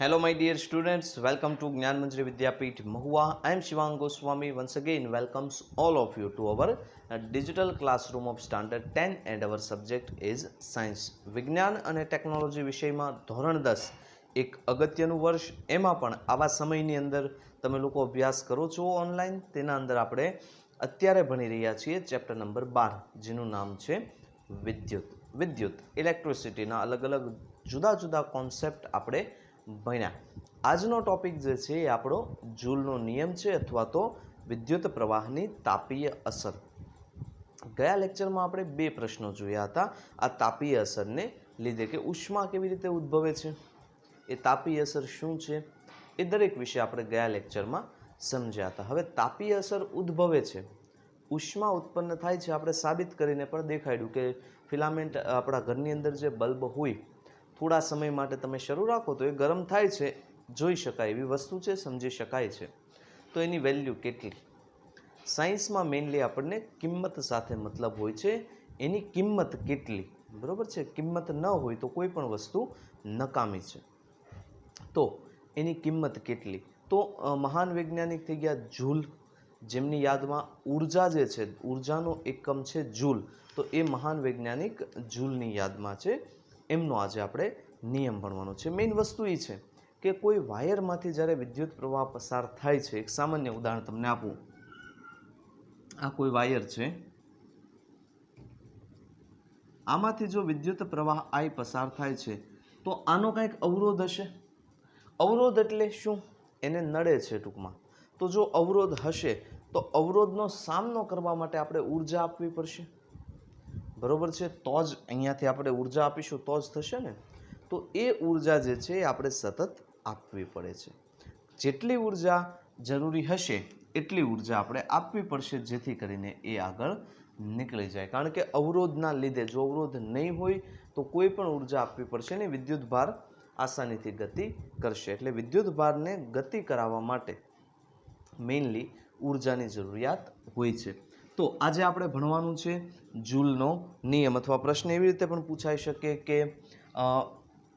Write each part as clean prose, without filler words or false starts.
Hello, my dear students. Welcome to Gnan Manjari Vidyapeeth Mahua. I am Shivang Goswami. Once again, welcomes all of you to our digital classroom of Standard 10, and our subject is Science. વિજ્ઞાન અને technology વિષયમાં ધોરણ 10 એક અગત્યનું વર્ષ, એમાં પણ આવા સમયની અંદર તમે લોકો અભ્યાસ કરો છો ઓનલાઈન, તેના અંદર આપણે અત્યારે ભણી રહ્યા છીએ ચેપ્ટર નંબર 12, જેનું નામ છે વિદ્યુત ઇલેક્ટ્રિસિટીના અલગ અલગ જુદા જુદા કોન્સેપ્ટ આપણે ભણ્યા। આજનો ટોપિક જે છે એ આપણો જૂલનો નિયમ છે અથવા તો વિદ્યુત પ્રવાહની તાપીય અસર। ગયા લેક્ચરમાં આપણે બે પ્રશ્નો જોયા હતા આ તાપીય અસરને લીધે કે ઉષ્મા કેવી રીતે ઉદ્ભવે છે, એ તાપીય અસર શું છે, એ દરેક વિશે આપણે ગયા લેક્ચરમાં સમજ્યા હતા। હવે તાપીય અસર ઉદ્ભવે છે, ઉષ્મા ઉત્પન્ન થાય છે, આપણે સાબિત કરીને પણ દેખાડ્યું કે ફિલામેન્ટ આપણા ઘરની અંદર જે બલ્બ હોય થોડા સમય માટે તમે શરૂ રાખો તો એ ગરમ થાય છે, જોઈ શકાય એવી વસ્તુ છે, સમજી શકાય છે। તો એની વેલ્યુ કેટલી? સાયન્સમાં મેઇનલી આપણને કિંમત સાથે મતલબ હોય છે, એની કિંમત કેટલી, બરોબર છે। કિંમત ન હોય તો કોઈ પણ વસ્તુ નકામી છે, તો એની કિંમત કેટલી? તો મહાન વૈજ્ઞાનિક થઈ ગયા જૂલ, જેમની યાદમાં ઉર્જા જે છે, ઉર્જાનો એકમ છે જૂલ, તો એ મહાન વૈજ્ઞાનિક જૂલની યાદમાં છે, એમનો આજે આપણે નિયમ ભણવાનો છે। મેઇન વસ્તુ એ છે કે કોઈ વાયરમાંથી જ્યારે વિદ્યુત પ્રવાહ પસાર થાય છે, એક સામાન્ય ઉદાહરણ તમને આપું, આ કોઈ વાયર છે, આમાંથી જો વિદ્યુત પ્રવાહ I પસાર થાય છે તો આનો કંઈક અવરોધ હશે। અવરોધ એટલે શું? એને નડે છે ટૂંકમાં। તો જો અવરોધ હશે તો અવરોધનો સામનો કરવા માટે આપણે ઉર્જા આપવી પડશે, બરોબર છે। તો જ અહીંયાથી આપણે ઉર્જા આપીશું તો જ થશે ને। તો એ ઉર્જા જે છે એ આપણે સતત આપવી પડે છે। જેટલી ઉર્જા જરૂરી હશે એટલી ઉર્જા આપણે આપવી પડશે, જેથી કરીને એ આગળ નીકળી જાય। કારણ કે અવરોધના લીધે, જો અવરોધ નહીં હોય તો કોઈ પણ ઉર્જા આપવી પડશે ને વિદ્યુત ભાર આસાનીથી ગતિ કરશે। એટલે વિદ્યુત ભારને ગતિ કરાવવા માટે મેઇનલી ઉર્જાની જરૂરિયાત હોય છે। તો આજે આપણે ભણવાનું છે જૂલનો નિયમ, અથવા પ્રશ્ન એવી રીતે પણ પૂછાઈ શકે કે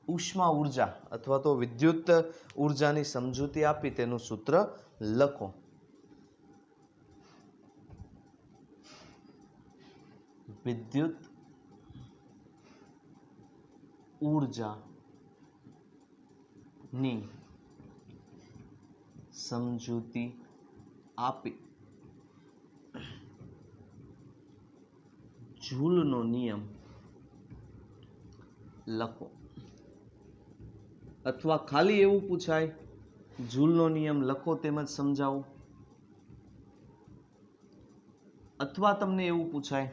ઉષ્મા ઉર્જા અથવા તો વિદ્યુત ઉર્જાની સમજૂતી આપી તેનું સૂત્ર લખો। વિદ્યુત ઉર્જાની સમજૂતી આપી જૂલનો નિયમ લખો। અથવા ખાલી એવું પૂછાય જૂલનો નિયમ લખો તેમજ સમજાવો, અથવા તમને એવું પૂછાય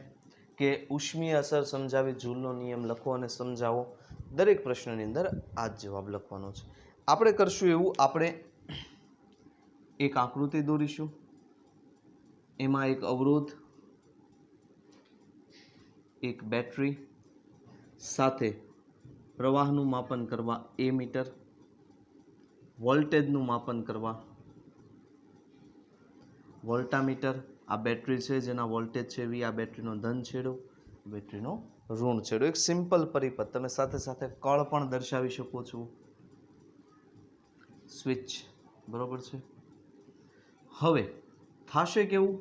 કે ઉષ્મીય અસર સમજાવી જૂલનો નિયમ લખો અને સમજાવો। દરેક પ્રશ્નની અંદર આ જ જવાબ લખવાનો છે। આપણે કરશું એવું, આપણે એક આકૃતિ દોરીશું, એમાં એક અવરોધ, એક બેટરી, સાથે પ્રવાહનું માપન કરવા એ મીટર, વોલ્ટેજનું માપન કરવા વોલ્ટામીટર, આ બેટરી છે જેના વોલ્ટેજ છે V, આ બેટરીનો ધન છેડો, બેટરીનો ઋણ છેડો। એક સિમ્પલ પરિપથ, તમે સાથે સાથે કળ પણ દર્શાવી શકો છો, સ્વિચ, બરોબર છે। હવે થશે કેવું?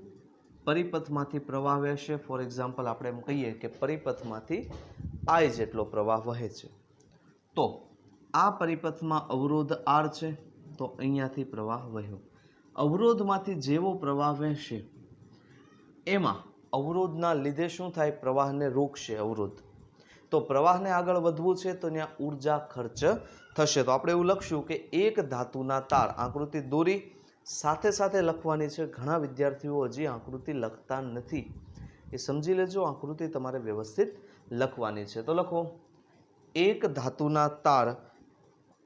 પરિપથમાંથી પ્રવાહ વહેશે। ફોર એક્ઝામ્પલ આપણે એમ કહીએ કે પરિપથમાંથી I જેટલો પ્રવાહ વહે છે, તો આ પરિપથમાં અવરોધ R છે, તો અહીંયાથી પ્રવાહ વહ્યો। અવરોધમાંથી જેવો પ્રવાહ વહેશે એમાં અવરોધના લીધે શું થાય? પ્રવાહને રોકશે અવરોધ। તો પ્રવાહને આગળ વધવું છે તો ત્યાં ઉર્જા ખર્ચ થશે। તો આપણે એવું લખશું કે એક ધાતુના તાર, આકૃતિ દોરી સાથે સાથે લખવાની છે। ઘણા વિદ્યાર્થીઓ હજી આકૃતિ લખતા નથી, એ સમજી લેજો, આકૃતિ તમારે વ્યવસ્થિત લખવાની છે। તો લખો, એક ધાતુના તાર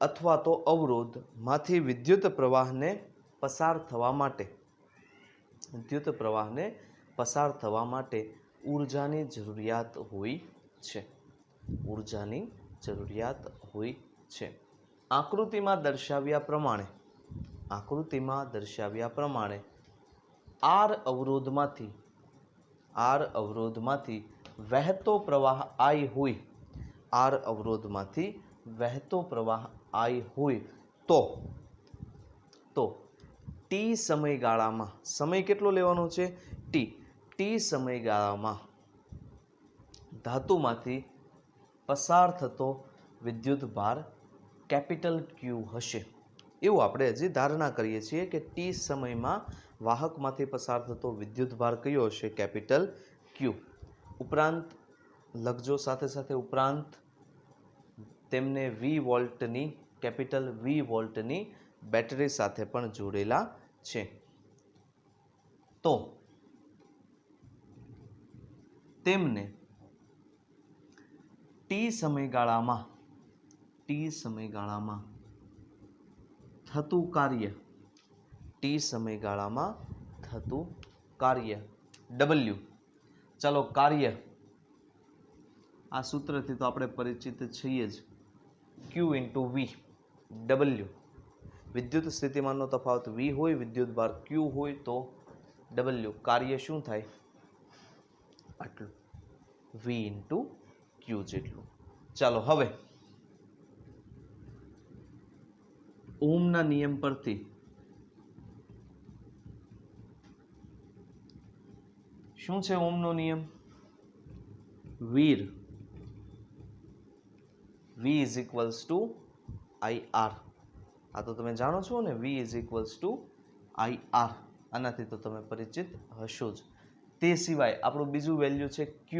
અથવા તો અવરોધમાંથી વિદ્યુત પ્રવાહને પસાર થવા માટે ઉર્જાની જરૂરિયાત હોય છે, ઉર્જાની જરૂરિયાત હોય છે। આકૃતિમાં દર્શાવ્યા પ્રમાણે R અવરોધમાંથી વહેતો પ્રવાહ I હોય, R અવરોધમાંથી વહેતો પ્રવાહ I હોય તો ટી સમયગાળામાં, સમય કેટલો લેવાનો છે? ટી સમયગાળામાં ધાતુમાંથી પસાર થતો વિદ્યુત ભાર કેપિટલ ક્યુ હશે. એવું આપણે હજી ધારણા કરીએ છીએ કે ટી સમયમાં વાહકમાંથી પસાર થતો વિદ્યુત ભાર કયો હશે? કેપિટલ ક્યુ. ઉપરાંત લખજો સાથે સાથે, ઉપરાંત તેમને વી વોલ્ટની, કેપિટલ વી વોલ્ટની બેટરી સાથે પણ જોડેલા છે. તો તેમને ટી સમયગાળામાં થતું કાર્ય W. ચાલો કાર્ય, આ સૂત્રથી તો આપણે પરિચિત છીએ જ. Q × V. W વિદ્યુત સ્થિતિમાનનો તફાવત V હોય, વિદ્યુત ભાર Q હોય તો W કાર્ય શું થાય? આટલું, V × Q જેટલું. ચાલો હવે ઓહમના નિયમ પરથી શું છે ઓહમનો નિયમ? વીર V = IR. આ તો તમે જાણો છો ને, V = IR. આનાથી તો તમે પરિચિત હશો જ. તે સિવાય આપણું બીજું વેલ્યુ છે Q.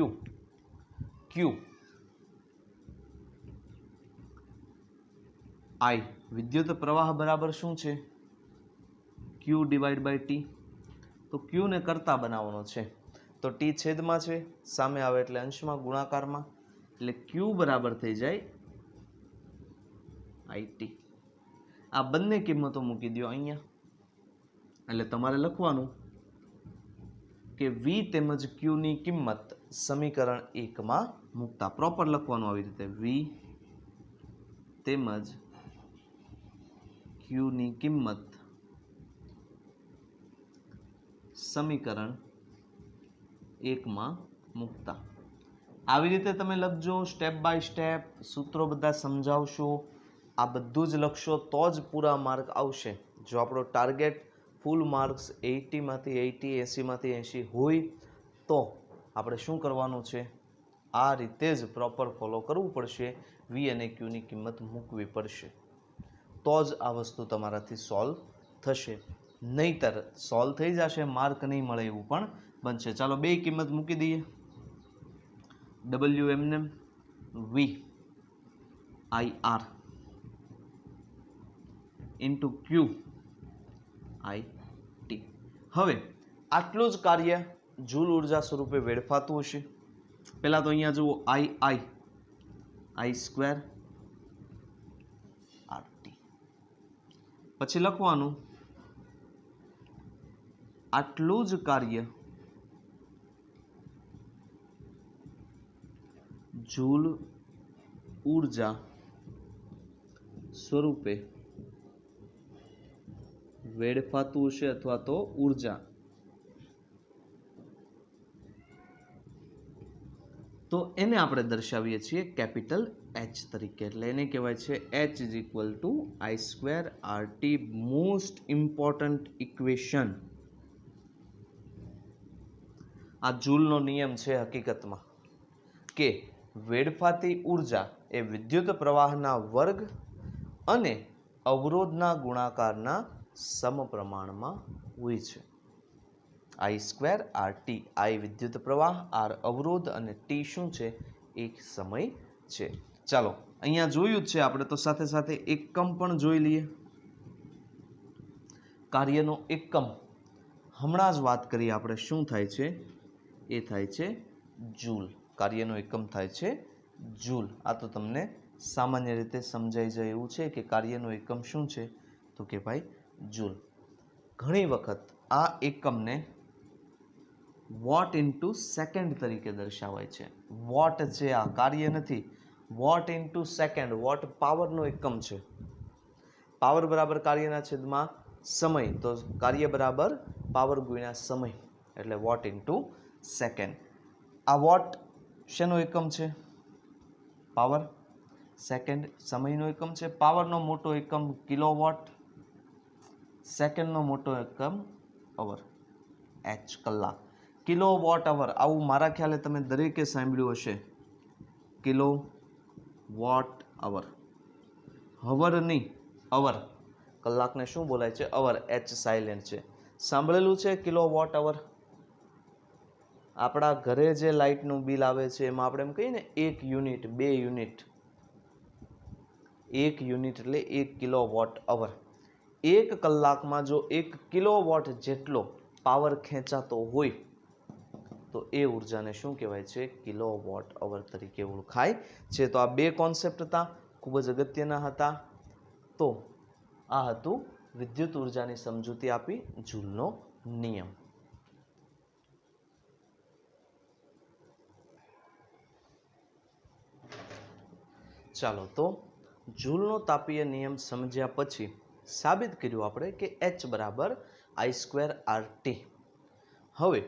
I વિદ્યુત પ્રવાહ બરાબર શું છે? Q / T. તો Q ને કરતા બનાવવાનો છે, તો T છેદમાં છે, સામે આવે એટલે અંશમાં, ગુણાકારમાં, એટલે Q બરાબર થઈ જાય IT. આ બંને કિંમતો મૂકી દો અહીંયા, એટલે તમારે લખવાનું કે V તેમજ Q ની કિંમત સમીકરણ 1 માં મૂકતા. પ્રોપર લખવાનું આવી રીતે, V તેમજ Q ની કિંમત સમીકરણ 1 માં મૂકતા. આવી રીતે તમે લખજો, સ્ટેપ બાય સ્ટેપ, સૂત્રો બધા સમજાવશો, આ બધું જ લખશો તો જ પૂરા માર્ક આવશે. જો આપણો ટાર્ગેટ ફૂલ માર્ક્સ 80 માંથી 80, 80 માંથી 80 હોય તો આપણે શું કરવાનું છે? આ રીતે જ પ્રોપર ફોલો કરવું પડશે. V અને Q ની કિંમત મૂકવી પડશે, તો જ આ વસ્તુ તમારાથી સોલ્વ થશે. નહીતર સોલ્વ થઈ જશે, માર્ક નહીં મળે એવું પણ બનશે. ચાલો બે કિંમત મૂકી દઈએ. W એમને V IR into Q IT. હવે આટલું જ કાર્ય જૂલ ઉર્જા સ્વરૂપે વેડફાતું હશે. પહેલા તો અહીંયા જુઓ, I² RT. પછી લખવાનું આટલું જ કાર્ય જૂલ ઉર્જા સ્વરૂપે વેડફાતું હશે, અથવા તો ઉર્જા. તો એને આપણે દર્શાવીએ છીએ કેપિટલ H તરીકે, એટલે એને કહેવાય છે H = I² RT. Most important equation. આ જૂલનો નિયમ છે હકીકતમાં, કે વેડફાતી ઉર્જા એ વિદ્યુત પ્રવાહના વર્ગ અને અવરોધના ગુણાકારના સમપ્રમાણમાં હોય છે. I² RT. I વિદ્યુત પ્રવાહ, R અવરોધ અને T શું છે? એક સમય છે. ચાલો અહીંયા જોયું જ છે આપણે, તો સાથે સાથે એકમ પણ જોઈ લઈએ. કાર્યનો એકમ હમણાં જ વાત કરી આપણે, શું થાય છે? એ થાય છે જૂલ. કાર્યનો એકમ થાય છે જૂલ. આ તો તમને સામાન્ય રીતે સમજાઈ જાય એવું છે કે કાર્યનો એકમ શું છે? તો કે ભાઈ જૂલ. ઘણી વખત આ એકમને વોટ ઇન્ટુ સેકન્ડ તરીકે દર્શાવાય છે. વોટ છે, આ કાર્ય નથી. Vote into second. વોટ પાવરનો એકમ છે. પાવર બરાબર કાર્યના છેદમાં સમય, તો કાર્ય બરાબર પાવર ગુણ્યા સમય, એટલે વોટ ઇન્ટુ સેકન્ડ. આ વોટ શેનો એકમ છે? પાવર. સેકન્ડ સમયનો એકમ છે, પાવરનો મોટો એકમ કિલોવોટ, સેકન્ડનો મોટો એકમ અવર, એચ કલાક, કિલોવોટ અવર, આવું મારા ખ્યાલે તમે દરેકે સાંભળ્યું હશે, કિલો વોટ અવર, હવર નહીં, અવર, કલાકને શું બોલાય છે? અવર, એચ સાયલેન્ટ છે. સાંભળેલું છે કિલો વોટ અવર? આપણા ઘરે જે લાઇટનું બિલ આવે છે એમાં આપણે એમ કહીએ ને 1 યુનિટ, 2 યુનિટ, 1 યુનિટ એટલે 1 કિલો વોટ અવર. 1 કલાકમાં જો 1 કિલો વોટ જેટલો પાવર ખેંચાતો હોય તો એ ઉર્જાને શું કહેવાય છે? કિલો વોટ અવર તરીકે ઓળખાય છે. તો આ બે કોન્સેપ્ટ હતા, ખૂબ જ અગત્યના હતા. તો આ હતું વિદ્યુત ઉર્જાની સમજૂતી આપી, જૂલનો નિયમ. ચાલો, તો જૂલનો તાપીય નિયમ સમજ્યા પછી સાબિત કર્યું આપણે કે H બરાબર I²RT. હવે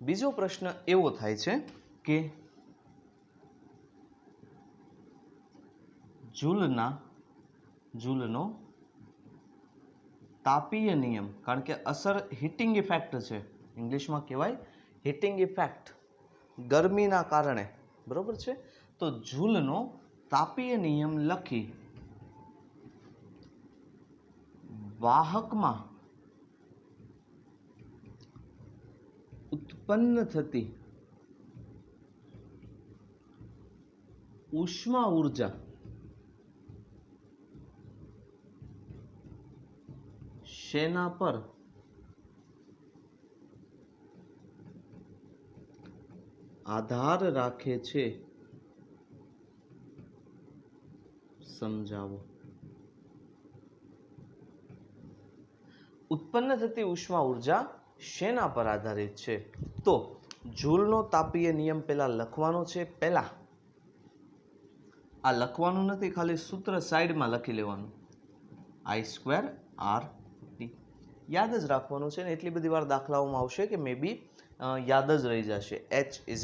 બીજો પ્રશ્ન એવો થાય છે કે જૂલનો તાપીય નિયમ, કારણ કે અસર હીટિંગ ઇફેક્ટ છે, ઇંગ્લિશમાં કહેવાય હીટિંગ ઇફેક્ટ, ગરમીના કારણે, બરોબર છે. તો જૂલનો તાપીય નિયમ લખી વાહકમાં ઉત્પન્ન થતી ઉષ્મા ઉર્જા શેના પર આધાર રાખે છે? સમજાવો. ઉત્પન્ન થતી ઉષ્મા ઉર્જા શેના પર આધારિત છે? તો જૂલનો તાપીય નિયમ પહેલા લખવાનો છે. પહેલા આ લખવાનું નથી, ખાલી સૂત્ર સાઈડમાં લખી લેવાનું, I²RT. યાદ જ રાખવાનું છે ને, એટલી બધી વાર દાખલાઓમાં આવશે કે મે બી યાદ જ રહી જશે. H =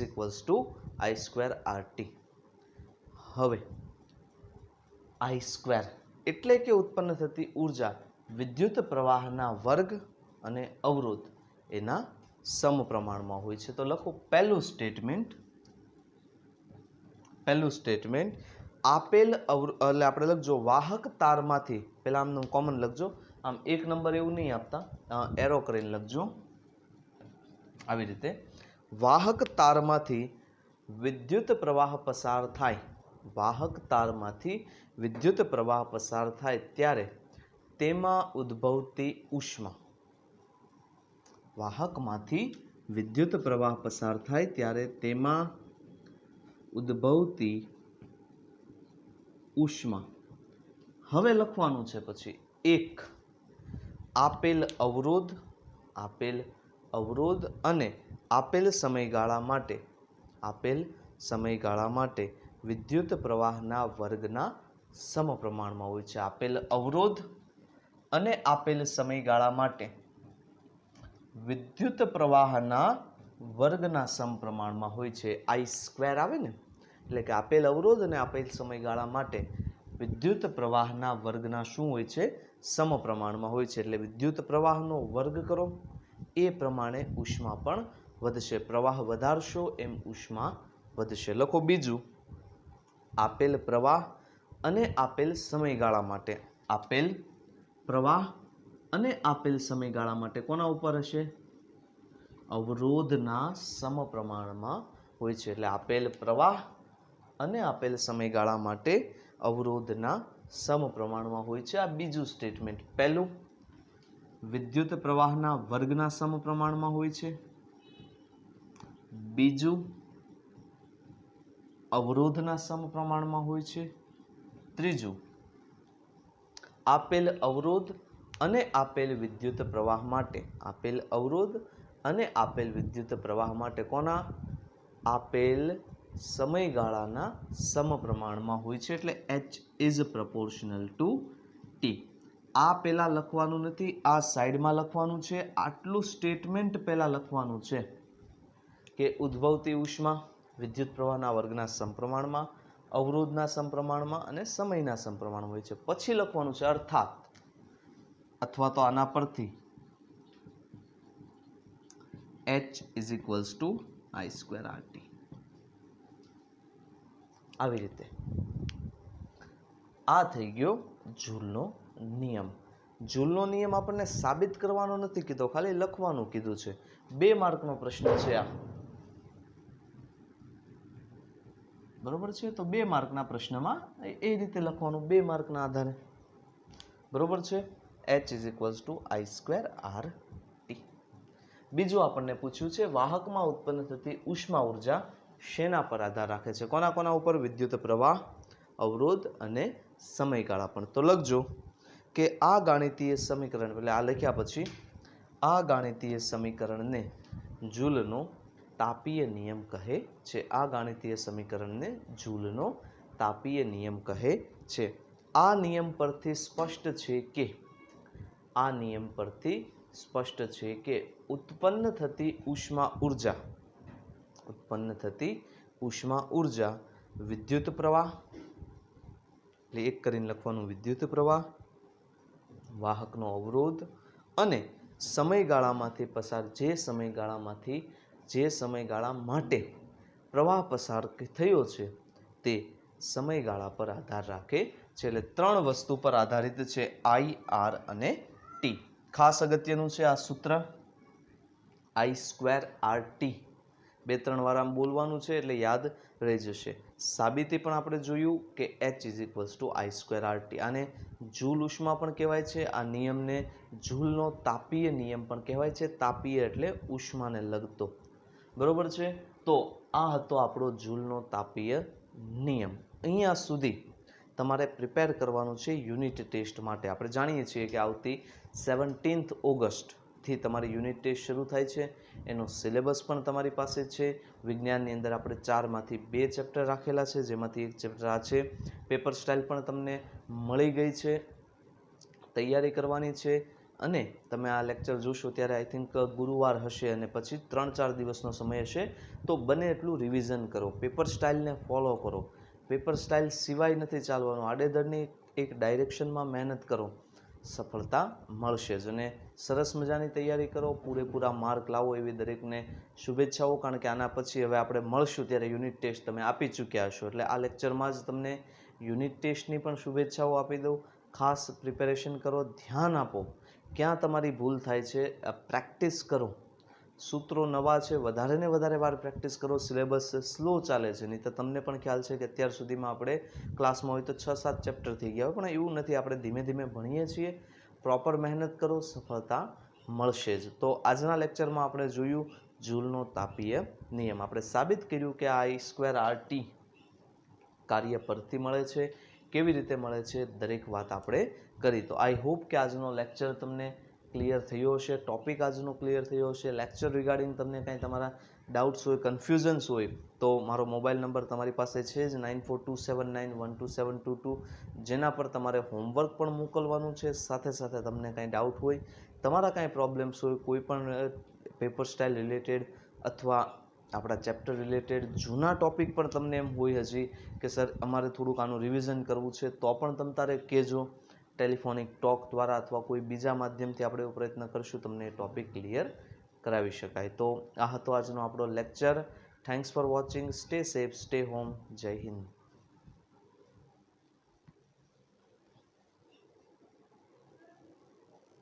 I²RT. હવે I² એટલે કે ઉત્પન્ન થતી ઉર્જા વિદ્યુત પ્રવાહના વર્ગ અને અવરોધ એના સમપ્રમાણમાં હોય છે. તો લખો પહેલું સ્ટેટમેન્ટ, આપેલ એટલે આપણે લખજો વાહક તારમાંથી, પહેલા આમનું કોમન લખજો, આમ 1 નંબર એવું નહીં આપતા, એરો કરીને લખજો આવી રીતે. વાહક તારમાંથી વિદ્યુત પ્રવાહ પસાર થાય, વાહક તારમાંથી વિદ્યુત પ્રવાહ પસાર થાય ત્યારે તેમાં ઉદ્ભવતી ઉષ્મા, વાહકમાંથી વિદ્યુત પ્રવાહ પસાર થાય ત્યારે તેમાં ઉદ્ભવતી ઉષ્મા. હવે લખવાનું છે પછી 1 આપેલ અવરોધ અને આપેલ સમયગાળા માટે વિદ્યુત પ્રવાહના વર્ગના સમપ્રમાણમાં હોય છે. આપેલ અવરોધ અને આપેલ સમયગાળા માટે વિદ્યુત પ્રવાહના વર્ગના સમપ્રમાણમાં હોય છે. I² આવે ને, એટલે કે આપેલ અવરોધ અને આપેલ સમયગાળા માટે વિદ્યુત પ્રવાહના વર્ગના શું હોય છે? સમપ્રમાણમાં હોય છે. એટલે વિદ્યુત પ્રવાહનો વર્ગ કરો એ પ્રમાણે ઉષ્મા પણ વધશે. પ્રવાહ વધારશો એમ ઉષ્મા વધશે. લખો બીજું, આપેલ પ્રવાહ અને આપેલ સમયગાળા માટે, આપેલ પ્રવાહ અને આપેલ સમયગાળા માટે કોના ઉપર હશે? અવરોધના સમપ્રમાણમાં હોય છે. એટલે આપેલ પ્રવાહ અને આપેલ સમયગાળા માટે અવરોધના સમપ્રમાણમાં હોય છે. આ બીજું સ્ટેટમેન્ટ. પહેલું વિદ્યુત પ્રવાહના વર્ગના સમપ્રમાણમાં હોય છે, બીજું અવરોધના સમપ્રમાણમાં હોય છે, ત્રીજું આપેલ અવરોધ અને આપેલ વિદ્યુત પ્રવાહ માટે, આપેલ અવરોધ અને આપેલ વિદ્યુત પ્રવાહ માટે કોના? આપેલ સમયગાળાના સમપ્રમાણમાં હોય છે. એટલે H = T. આ પહેલા લખવાનું નથી, આ સાઈડમાં લખવાનું છે. આટલું સ્ટેટમેન્ટ પહેલા લખવાનું છે કે ઉદ્ભવતી ઉષ્મા વિદ્યુત પ્રવાહના વર્ગના સમપ્રમાણમાં, અવરોધના સમપ્રમાણમાં અને સમયના સમપ્રમાણમાં હોય છે. પછી લખવાનું છે અર્થાત, અથવા તો આના પરથી h is equals to I²RT. આવી રીતે આ થઈ ગયો જૂલનો નિયમ. જૂલનો નિયમ આપણને સાબિત કરવાનો નથી કીધો, ખાલી લખવાનું કીધું છે. 2 માર્કનો પ્રશ્ન છે આ, બરોબર છે. તો 2 માર્કના પ્રશ્નમાં એ રીતે લખવાનું, 2 માર્કના આધારે, બરોબર છે. h is equals to I²RT. બીજું આપણને પૂછ્યું છે વાહકમાં ઉત્પન્ન થતી ઉષ્મા ઉર્જા શેના પર આધાર રાખે છે? કોના કોના ઉપર? વિદ્યુત પ્રવાહ, અવરોધ અને સમયગાળા પણ. તો લખજો કે આ ગાણિતીય સમીકરણ, એટલે આ લખ્યા પછી આ ગાણિતીય સમીકરણને જૂલનો તાપીય નિયમ કહે છે. આ ગાણિતીય સમીકરણને જૂલનો તાપીય નિયમ કહે છે. આ નિયમ પરથી સ્પષ્ટ છે કે ઉત્પન્ન થતી ઉષ્મા ઉર્જા વિદ્યુત પ્રવાહ, એટલે એક કરીને લખવાનું વિદ્યુત પ્રવાહ, વાહકનો અવરોધ અને સમયગાળામાંથી પસાર જે સમયગાળા માટે પ્રવાહ પસાર થયો છે તે સમયગાળા પર આધાર રાખે છે. એટલે 3 વસ્તુ પર આધારિત છે, I, R અને T. ખાસ અગત્યનું છે આ સૂત્ર I²RT. 2-3 વાર આમ બોલવાનું છે એટલે યાદ રહી જશે. સાબિતી પણ આપણે જોયું કે h is equals to I²RT. આને જૂલ ઉષ્મા પણ કહેવાય છે. આ નિયમને જૂલનો તાપીય નિયમ પણ કહેવાય છે. તાપીય એટલે ઉષ્માને લગતો, બરોબર છે. તો આ હતો આપણો જૂલનો તાપીય નિયમ. અહીંયા સુધી તમારે પ્રિપેર કરવાનું છે યુનિટ ટેસ્ટ માટે. આપણે જાણીએ છીએ કે આવતી 17th ઓગસ્ટથી તમારી યુનિટ ટેસ્ટ શરૂ થાય છે. એનો સિલેબસ પણ તમારી પાસે છે. વિજ્ઞાનની અંદર આપણે 4માંથી 2 ચેપ્ટર રાખેલા છે, જેમાંથી એક ચેપ્ટર આ છે. પેપર સ્ટાઇલ પણ તમને મળી ગઈ છે, તૈયારી કરવાની છે. અને તમે આ લેક્ચર જોશો ત્યારે આઈ થિંક ગુરુવાર હશે અને પછી 3-4 દિવસનો સમય હશે. તો બને એટલું રિવિઝન કરો, પેપર સ્ટાઇલને ફોલો કરો. પેપર સ્ટાઇલ સિવાય નથી ચાલવાનું. આડેધડની એક ડાયરેક્શનમાં મહેનત કરો, સફળતા મળશે જ. અને સરસ મજાની તૈયારી કરો, પૂરેપૂરા માર્ક લાવો એવી દરેકને શુભેચ્છાઓ. કારણ કે આના પછી હવે આપણે મળશું ત્યારે યુનિટ ટેસ્ટ તમે આપી ચૂક્યા હશો, એટલે આ લેક્ચરમાં જ તમને યુનિટ ટેસ્ટની પણ શુભેચ્છાઓ આપી દઉં. ખાસ પ્રિપેરેશન કરો, ધ્યાન આપો. ક્યાં તમારી ભૂલ થાય છે પ્રેક્ટિસ કરો. સૂત્રો નવા છે, વધારે ને વધારે વાર પ્રેક્ટિસ કરો. સિલેબસ સ્લો ચાલે છે, નહીં તો તમને પણ ખ્યાલ છે કે અત્યાર સુધીમાં આપણે ક્લાસમાં હોય તો 6-7 ચેપ્ટર થઈ ગયા હોય, પણ એવું નથી. આપણે ધીમે ધીમે ભણીએ છીએ. પ્રોપર મહેનત કરો, સફળતા મળશે જ. તો આજના લેક્ચરમાં આપણે જોયું જૂલનો તાપીય નિયમ. આપણે સાબિત કર્યું કે આ I²RT કાર્ય પરથી મળે છે. કેવી રીતે મળે છે દરેક વાત આપણે કરી. તો આઈ હોપ કે આજનો લેક્ચર તમને ક્લિયર થયો હશે, ટોપિક આજનો ક્લિયર થયો હશે. લેક્ચર રિગાર્ડિંગ તમને કાંઈ તમારા ડાઉટ્સ હોય, કન્ફ્યુઝન્સ હોય તો મારો મોબાઈલ નંબર તમારી પાસે છે જ 9427912722, જેના પર તમારે હોમવર્ક પણ મોકલવાનું છે. સાથે સાથે તમને કાંઈ ડાઉટ હોય, તમારા કાંઈ પ્રોબ્લેમ્સ હોય, કોઈ પણ પેપર સ્ટાઇલ રિલેટેડ અથવા આપણા ચેપ્ટર રિલેટેડ જૂના ટોપિક પર તમને એમ હોય હજી કે સર અમારે થોડુંક આનું રિવિઝન કરવું છે, તો પણ તમે તારે કહેજો. ટેલિફોનિક ટોક દ્વારા અથવા કોઈ બીજા માધ્યમથી આપણે એવો પ્રયત્ન કરશું તમને એ ટોપિક ક્લિયર કરાવી શકાય. તો આ હતો આજનો આપણો lecture. Thanks for watching. Stay safe, stay home. જય હિન્દ.